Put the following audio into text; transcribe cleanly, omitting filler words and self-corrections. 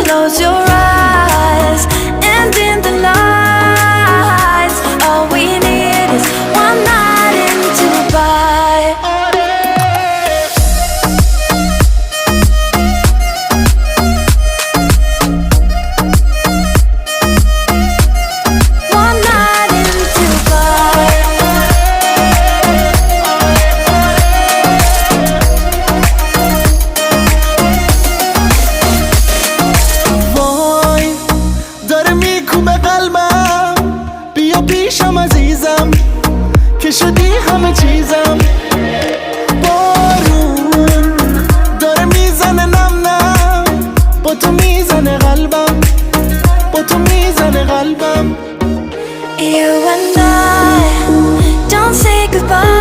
Close your eyes, and in the lights, all we need is one night in Dubai. One night in Dubai. وای داره میکوبه قلبم، بیا پیشم عزیزم که شدی همه چیزم. بارون داره میزنه نم نم، با تو میزنه قلبم، با تو میزنه قلبم. You and I don't say goodbye.